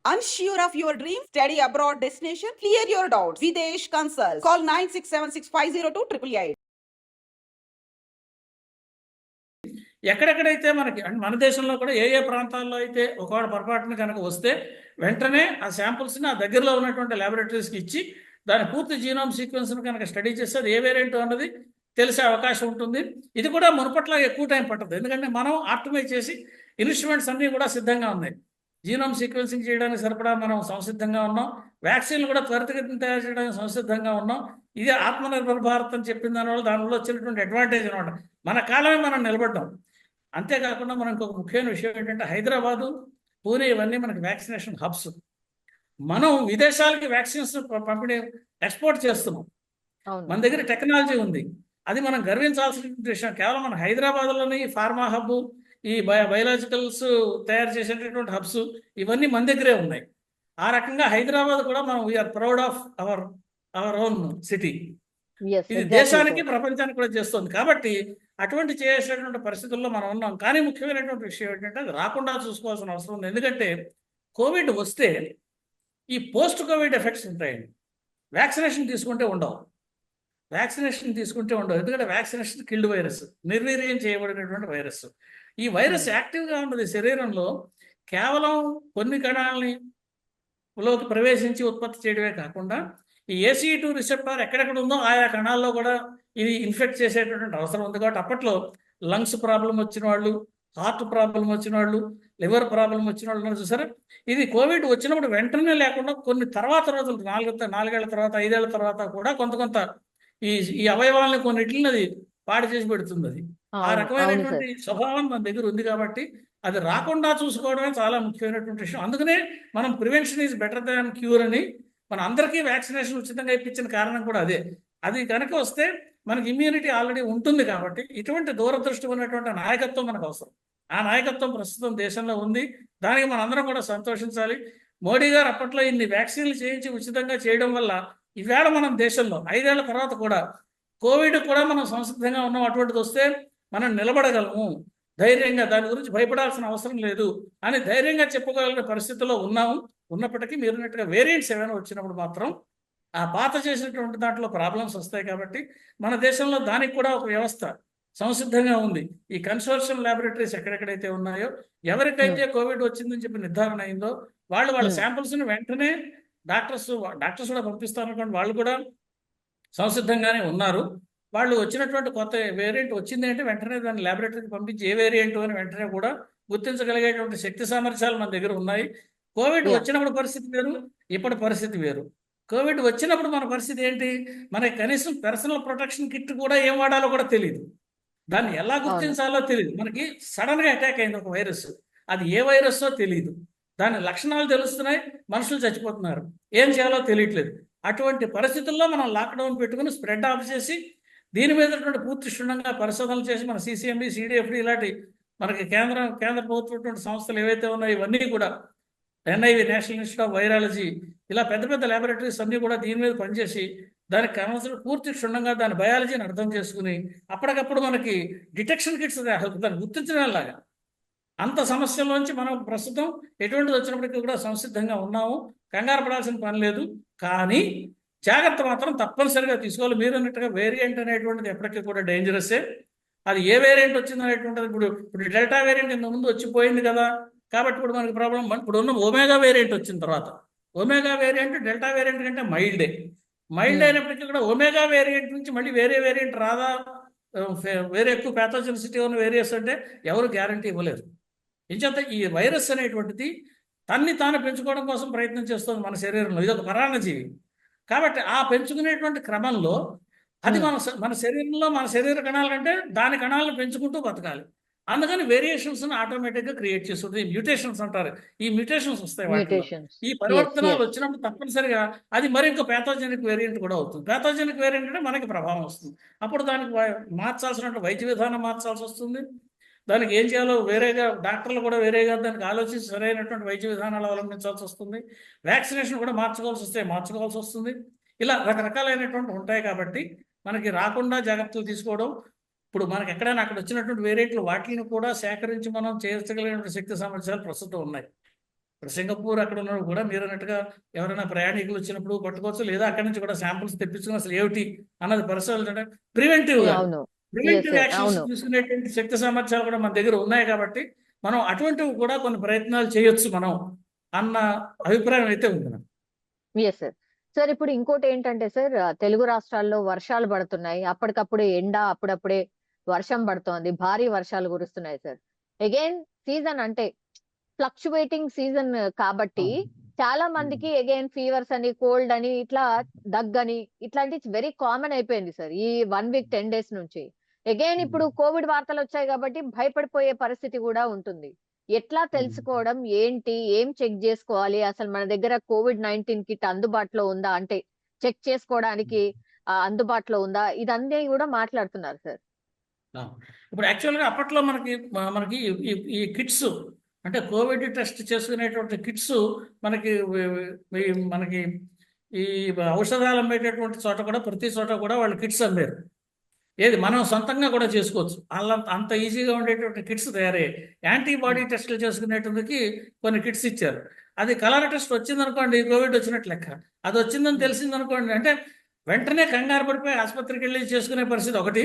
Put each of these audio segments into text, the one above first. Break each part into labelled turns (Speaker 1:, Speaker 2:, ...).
Speaker 1: Unsure of your dream? Study abroad destination? Clear your doubts. Videsh Consult. Call 9676502888.
Speaker 2: ఎక్కడెక్కడైతే మనకి మన దేశంలో కూడా ఏ ఏ ప్రాంతాల్లో అయితే ఒకవేళ పొరపాటున కనుక వస్తే వెంటనే ఆ శాంపుల్స్ని ఆ దగ్గరలో ఉన్నటువంటి ల్యాబొరేటరీస్కి ఇచ్చి దాని పూర్తి జీనోమ్ సీక్వెన్స్ను కనుక స్టడీ చేస్తే అది ఏ వేరియంట్ అన్నది తెలిసే అవకాశం ఉంటుంది. ఇది కూడా మునుపట్ల ఎక్కువ టైం పట్టదు, ఎందుకంటే మనం ఆప్టిమైజ్ చేసి ఇన్స్ట్రుమెంట్స్ అన్నీ కూడా సిద్ధంగా ఉన్నాయి. జీనోమ్ సీక్వెన్సింగ్ చేయడానికి సరిపడా మనం సంసిద్ధంగా ఉన్నాం. వ్యాక్సిన్లు కూడా త్వరితగతిన తయారు చేయడానికి సంసిద్ధంగా ఉన్నాం. ఇది ఆత్మనిర్భర్ భారత్ అని చెప్పిన దానివల్ల వచ్చినటువంటి అడ్వాంటేజ్ అనమాట. మన కాలమే మనం నిలబడ్డాం. అంతేకాకుండా మనం ఇంకొక ముఖ్యమైన విషయం ఏంటంటే హైదరాబాదు, పూణే ఇవన్నీ మనకి వ్యాక్సినేషన్ హబ్స్. మనం విదేశాలకి వ్యాక్సిన్స్ పంపిణీ ఎక్స్పోర్ట్ చేస్తున్నాం. మన దగ్గర టెక్నాలజీ ఉంది, అది మనం గర్వించాల్సిన విషయం. కేవలం మన హైదరాబాద్లోని ఫార్మా హబ్, ఈ బయోలాజికల్స్ తయారు చేసేటటువంటి హబ్స్ ఇవన్నీ మన దగ్గరే ఉన్నాయి. ఆ రకంగా హైదరాబాద్ కూడా మనం we are proud of our own city. ఇది దేశానికి ప్రపంచానికి కూడా చేస్తుంది. కాబట్టి అటువంటి చేసేటువంటి పరిస్థితుల్లో మనం ఉన్నాం. కానీ ముఖ్యమైనటువంటి విషయం ఏంటంటే అది రాకుండా చూసుకోవాల్సిన అవసరం ఉంది. ఎందుకంటే కోవిడ్ వస్తే ఈ పోస్ట్ కోవిడ్ ఎఫెక్ట్స్ ఉంటాయండి. వ్యాక్సినేషన్ తీసుకుంటే ఉండవు. ఎందుకంటే వ్యాక్సినేషన్ కిల్డ్ వైరస్, నిర్వీర్యం చేయబడినటువంటి వైరస్. ఈ వైరస్ యాక్టివ్గా ఉన్నది శరీరంలో, కేవలం కొన్ని కణాలని లోకి ప్రవేశించి ఉత్పత్తి చేయడమే కాకుండా ఈ ACE2 రిసెప్టార్ ఎక్కడెక్కడ ఉందో ఆయా కణాల్లో కూడా ఇది ఇన్ఫెక్ట్ చేసేటటువంటి అవసరం ఉంది. కాబట్టి అప్పట్లో లంగ్స్ ప్రాబ్లం వచ్చిన వాళ్ళు, హార్ట్ ప్రాబ్లం వచ్చిన వాళ్ళు, లివర్ ప్రాబ్లం వచ్చిన వాళ్ళు చూసారా. ఇది కోవిడ్ వచ్చినప్పుడు వెంటనే లేకుండా కొన్ని తర్వాత రోజులు, 4 ఏళ్ల తర్వాత, 5 ఏళ్ల తర్వాత కూడా కొంత ఈ అవయవాలని కొన్నిటిని అది పాడు చేసి పెడుతుంది. అది ఆ రకమైనటువంటి స్వభావం మన దగ్గర ఉంది. కాబట్టి అది రాకుండా చూసుకోవడమే చాలా ముఖ్యమైనటువంటి విషయం. అందుకనే మనం prevention is better than cure అని మన అందరికీ వ్యాక్సినేషన్ ఉచితంగా ఇప్పించిన కారణం కూడా అదే. అది కనుక వస్తే మనకి ఇమ్యూనిటీ ఆల్రెడీ ఉంటుంది. కాబట్టి ఇటువంటి దూరదృష్టి ఉన్నటువంటి నాయకత్వం మనకు అవసరం. ఆ నాయకత్వం ప్రస్తుతం దేశంలో ఉంది. దానికి మనందరం కూడా సంతోషించాలి. మోడీ గారు అప్పట్లో ఇన్ని వ్యాక్సిన్లు చేయించి ఉచితంగా చేయడం వల్ల ఈవేళ మనం దేశంలో 5 ఏళ్ల తర్వాత కూడా కోవిడ్ కూడా మనం సంసిద్ధంగా ఉన్నాం. అటువంటిది వస్తే మనం నిలబడగలము ధైర్యంగా, దాని గురించి భయపడాల్సిన అవసరం లేదు అని ధైర్యంగా చెప్పుకోగలిగిన పరిస్థితుల్లో ఉన్నాము. ఉన్నప్పటికీ మీరున్నట్టుగా వేరియంట్స్ ఏమైనా వచ్చినప్పుడు మాత్రం ఆ పాత చేసినటువంటి దాంట్లో ప్రాబ్లమ్స్ వస్తాయి. కాబట్టి మన దేశంలో దానికి కూడా ఒక వ్యవస్థ సంసిద్ధంగా ఉంది. ఈ కన్సోర్షియం ల్యాబొరేటరీస్ ఎక్కడెక్కడైతే ఉన్నాయో, ఎవరికైతే కోవిడ్ వచ్చిందని చెప్పి నిర్ధారణ అయిందో వాళ్ళ శాంపుల్స్ని వెంటనే డాక్టర్స్ కూడా పంపిస్తారనుకోండి, వాళ్ళు కూడా సంసిద్ధంగానే ఉన్నారు. వాళ్ళు వచ్చినటువంటి కొత్త వేరియంట్ వచ్చింది అంటే వెంటనే దాన్ని ల్యాబొరేటరీకి పంపించి ఏ వేరియంట్ అని వెంటనే కూడా గుర్తించగలిగేటువంటి శక్తి సామర్థ్యాలు మన దగ్గర ఉన్నాయి. కోవిడ్ వచ్చినప్పుడు పరిస్థితి వేరు, ఇప్పటి పరిస్థితి వేరు. కోవిడ్ వచ్చినప్పుడు మన పరిస్థితి ఏంటి? మనకి కనీసం పర్సనల్ ప్రొటెక్షన్ కిట్ కూడా ఏం వాడాలో కూడా తెలియదు. దాన్ని ఎలా గుర్తించాలో తెలియదు. మనకి సడన్గా అటాక్ అయింది ఒక వైరస్, అది ఏ వైరస్సో తెలియదు. దాని లక్షణాలు తెలుస్తున్నాయి, మనుషులు చచ్చిపోతున్నారు, ఏం చేయాలో తెలియట్లేదు. అటువంటి పరిస్థితుల్లో మనం లాక్డౌన్ పెట్టుకుని స్ప్రెడ్ ఆఫ్ చేసి దీని మీద పూర్తి క్షుణ్ణంగా పరిశోధనలు చేసి మన CCMB, CDFD ఇలాంటి మనకి కేంద్ర ప్రభుత్వ సంస్థలు ఏవైతే ఉన్నాయో ఇవన్నీ కూడా, NIV national institute of virology, ఇలా పెద్ద ల్యాబొరేటరీస్ అన్నీ కూడా దీని మీద పనిచేసి దానికి కావాల్సిన పూర్తి క్షుణ్ణంగా దాని బయాలజీని అర్థం చేసుకుని అప్పటికప్పుడు మనకి డిటెక్షన్ కిట్స్ దాన్ని గుర్తించడంలాగా అంత సమస్యల్లోంచి మనం ప్రస్తుతం ఎటువంటిది వచ్చినప్పటికీ కూడా సంసిద్ధంగా ఉన్నాము. కంగారు పడాల్సిన పని లేదు. కానీ జాగ్రత్త మాత్రం తప్పనిసరిగా తీసుకోవాలి. మీరు అన్నట్టుగా వేరియంట్ అనేటువంటిది ఎప్పటికీ కూడా డేంజరస్సే. అది ఏ వేరియంట్ వచ్చింది అనేటువంటిది ఇప్పుడు డెల్టా వేరియంట్ ఇంత ముందు వచ్చిపోయింది కదా, కాబట్టి ఇప్పుడు మనకి ప్రాబ్లం. ఇప్పుడు ఉన్న ఒమేగా వేరియంట్ వచ్చిన తర్వాత, ఒమేగా వేరియంట్ డెల్టా వేరియంట్ కంటే మైల్డ్ అయినప్పటికీ కూడా ఒమేగా వేరియంట్ నుంచి మళ్ళీ వేరే వేరియంట్ రాదా, వేరే ఎక్కువ ప్యాథోజెనిసిటీ ఉన్న వేరియస్ అంటే ఎవరు గ్యారంటీ ఇవ్వలేరు. ఇంచేత ఈ వైరస్ అనేటువంటిది తన్ని తాను పెంచుకోవడం కోసం ప్రయత్నం చేస్తుంది మన శరీరంలో. ఇది ఒక పరాన్నజీవి. కాబట్టి ఆ పెంచుకునేటువంటి క్రమంలో అది మన శరీరంలో మన శరీర కణాల కంటే దాని కణాలను పెంచుకుంటూ బతకాలి. అందుకని వేరియేషన్స్ని ఆటోమేటిక్గా క్రియేట్ చేస్తుంది. మ్యూటేషన్స్ అంటారు. ఈ మ్యూటేషన్స్ వస్తాయి. ఈ పరివర్తనాలు వచ్చినప్పుడు తప్పనిసరిగా అది మరి ఇంకో ప్యాథోజెనిక్ వేరియంట్ కూడా అవుతుంది. ప్యాథోజెనిక్ వేరియంట్ అంటే మనకి ప్రభావం వస్తుంది. అప్పుడు దానికి మార్చాల్సినటువంటి వైద్య విధానం మార్చాల్సి వస్తుంది. దానికి ఏం చేయాలో వేరేగా డాక్టర్లు కూడా వేరేగా దానికి ఆలోచించి సరైనటువంటి వైద్య విధానాలు అవలంబించాల్సి వస్తుంది. వ్యాక్సినేషన్ కూడా మార్చుకోవాల్సి వస్తుంది. ఇలా రకరకాలైనటువంటి ఉంటాయి. కాబట్టి మనకి రాకుండా జాగ్రత్తలు తీసుకోవడం, ఇప్పుడు మనకి ఎక్కడైనా అక్కడ వచ్చినటువంటి వేరియంట్లు వాటిని కూడా సేకరించి మనం చేర్చగలిగినటువంటి శక్తి సామర్థ్యాలు ప్రస్తుతం ఉన్నాయి. ఇప్పుడు సింగపూర్ అక్కడ ఉన్నప్పుడు కూడా మీరు అన్నట్టుగా ఎవరైనా ప్రయాణికులు వచ్చినప్పుడు పట్టుకోవచ్చు, లేదా అక్కడి నుంచి కూడా శాంపుల్స్ తెప్పించుకుని అసలు ఏమిటి అన్నది పరిశీలించడం ప్రివెంటివ్గా
Speaker 3: అవును.
Speaker 2: ప్రివెంటివ్
Speaker 3: Yes,
Speaker 2: యాక్షన్స్
Speaker 3: అవును.
Speaker 2: తీసుకునేటువంటి శక్తి సామర్థ్యాలు కూడా మన దగ్గర ఉన్నాయి కాబట్టి మనం అటువంటివి కూడా కొన్ని ప్రయత్నాలు చేయొచ్చు మనం అన్న అభిప్రాయం అయితే ఉంది నాకు.
Speaker 3: Yes sir. సార్ ఇప్పుడు ఇంకోటి ఏంటంటే సార్, తెలుగు రాష్ట్రాల్లో వర్షాలు పడుతున్నాయి. అప్పటికప్పుడే ఎండ, అప్పుడప్పుడే వర్షం పడుతోంది. భారీ వర్షాలు కురుస్తున్నాయి సార్. అగైన్ సీజన్ అంటే ఫ్లక్చువేటింగ్ సీజన్ కాబట్టి చాలా మందికి అగైన్ ఫీవర్స్ అని, కోల్డ్ అని, ఇట్లా దగ్గని ఇట్లాంటివి వెరీ కామన్ అయిపోయింది సార్ ఈ 1 వీక్ 10 డేస్ నుంచి. అగైన్ ఇప్పుడు కోవిడ్ వార్తలు వచ్చాయి కాబట్టి భయపడిపోయే పరిస్థితి కూడా ఉంటుంది. ఎట్లా తెలుసుకోవడం ఏంటి, ఏం చెక్ చేసుకోవాలి, అసలు మన దగ్గర COVID-19 కిట్ అందుబాటులో ఉందా, అంటే చెక్ చేసుకోవడానికి అందుబాటులో ఉందా, ఇదన్నీ కూడా మాట్లాడుతున్నారు సార్.
Speaker 2: ఆ. ఇప్పుడు యాక్చువల్గా అప్పట్లో మనకి ఈ కిట్స్ అంటే కోవిడ్ టెస్ట్ చేసుకునేటువంటి కిట్స్ మనకి మనకి ఈ ఔషధాలు అమ్మేటటువంటి చోట కూడా ప్రతి చోట కూడా వాళ్ళు కిట్స్ అమ్మారు. ఏది మనం సొంతంగా కూడా చేసుకోవచ్చు. అలా అంత ఈజీగా ఉండేటువంటి కిట్స్ తయారయ్యాయి. యాంటీబాడీ టెస్టులు చేసుకునేటందుకు కొన్ని కిట్స్ ఇచ్చారు. అది కలర్ టెస్ట్ వచ్చిందనుకోండి కోవిడ్ వచ్చినట్లు లెక్క. అది వచ్చిందని తెలిసిందనుకోండి అంటే వెంటనే కంగారు పడిపోయి ఆసుపత్రికి వెళ్ళి చేసుకునే పరిస్థితి ఒకటి.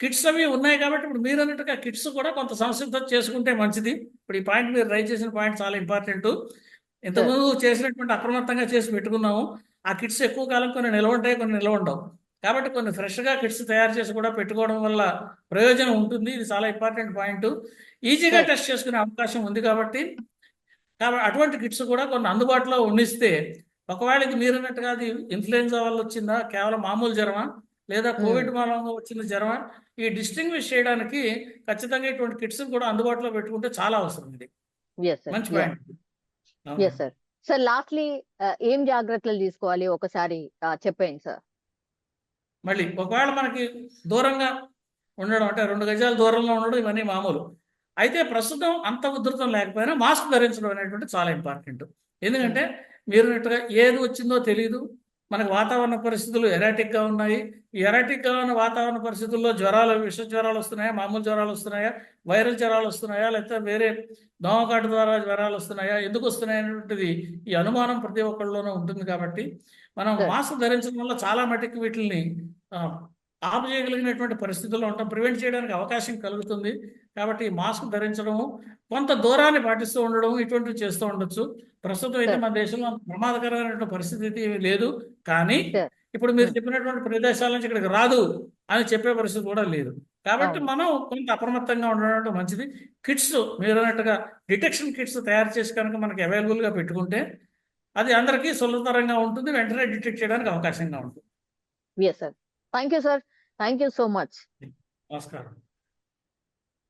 Speaker 2: కిట్స్ అవి ఉన్నాయి కాబట్టి ఇప్పుడు మీరు అన్నట్టుగా కిట్స్ కూడా కొంత సంసిద్ధత చేసుకుంటే మంచిది. ఇప్పుడు ఈ పాయింట్ మీరు రైజ్ చేసిన పాయింట్ చాలా ఇంపార్టెంట్. ఇంతకుముందు చేసినటువంటి అప్రమత్తంగా చేసి పెట్టుకున్నాము. ఆ కిట్స్ ఎక్కువ కాలం కొన్ని నిల్వ ఉంటాయి, కొన్ని నిల్వ ఉండవు. కాబట్టి కొన్ని ఫ్రెష్గా కిట్స్ తయారు చేసి కూడా పెట్టుకోవడం వల్ల ప్రయోజనం ఉంటుంది. ఇది చాలా ఇంపార్టెంట్ పాయింట్. ఈజీగా టెస్ట్ చేసుకునే అవకాశం ఉంది కాబట్టి అటువంటి కిట్స్ కూడా కొన్ని అందుబాటులో ఉండిస్తే ఒకవేళ ఇది మీరు అన్నట్టుగా అది ఇన్ఫ్లుయెన్జా వల్ల వచ్చిందా, కేవలం మామూలు జ్వరమా, లేదా కోవిడ్ మూలంగా వచ్చిన జ్వరమా, ఈ డిస్టింగ్విష్ చేయడానికి ఖచ్చితంగా ఇటువంటి కిట్స్ కూడా అందుబాటులో పెట్టుకుంటే చాలా అవసరం. ఇది మంచి point.
Speaker 3: Yes sir. Sir lastly ఏం జాగ్రత్తలు తీసుకోవాలి ఒకసారి చెప్పండి సార్.
Speaker 2: మళ్ళీ ఒకవేళ మనకి దూరంగా ఉండడం అంటే 2 గజాల దూరంలో ఉండడం ఇవన్నీ మామూలు. అయితే ప్రస్తుతం అంత ఉధృతం లేకపోయినా మాస్క్ ధరించడం అనేటువంటి చాలా ఇంపార్టెంట్. ఎందుకంటే మీరు అన్నట్టుగా ఏది వచ్చిందో తెలియదు. మనకు వాతావరణ పరిస్థితులు ఎరాటిక్గా ఉన్నాయి. ఈ ఎరాటిక్గా ఉన్న వాతావరణ పరిస్థితుల్లో విష జ్వరాలు వస్తున్నాయా, మామూలు జ్వరాలు వస్తున్నాయా, వైరల్ జ్వరాలు వస్తున్నాయా, లేకపోతే వేరే దోమకాటు ద్వారా జ్వరాలు వస్తున్నాయా, ఎందుకు వస్తున్నాయి అనేటువంటిది ఈ అనుమానం ప్రతి ఒక్కళ్ళలోనూ ఉంటుంది. కాబట్టి మనం మాస్క్ ధరించడం వల్ల చాలా మటుకు వీటిని ఆపు చేయగలిగినటువంటి పరిస్థితుల్లో ఉంటాం, ప్రివెంట్ చేయడానికి అవకాశం కలుగుతుంది. కాబట్టి మాస్క్ ధరించడము, కొంత దూరాన్ని పాటిస్తూ ఉండడం, ఇటువంటివి చేస్తూ ఉండొచ్చు. ప్రస్తుతం అయితే మన దేశంలో ప్రమాదకరమైనటువంటి పరిస్థితి అయితే ఏమీ లేదు. కానీ ఇప్పుడు మీరు చెప్పినటువంటి ప్రదేశాల నుంచి ఇక్కడికి రాదు అని చెప్పే పరిస్థితి కూడా లేదు. కాబట్టి మనం కొంత అప్రమత్తంగా ఉండడం మంచిది. కిట్స్ మీరు అన్నట్టుగా డిటెక్షన్ కిట్స్ తయారు చేసి కనుక మనకి అవైలబుల్గా పెట్టుకుంటే అది అందరికీ సులభతరంగా ఉంటుంది, వెంటనే డిటెక్ట్ చేయడానికి అవకాశంగా ఉంటుంది.
Speaker 3: Yes sir. Thank you sir. Thank you so much.
Speaker 2: నమస్కారం.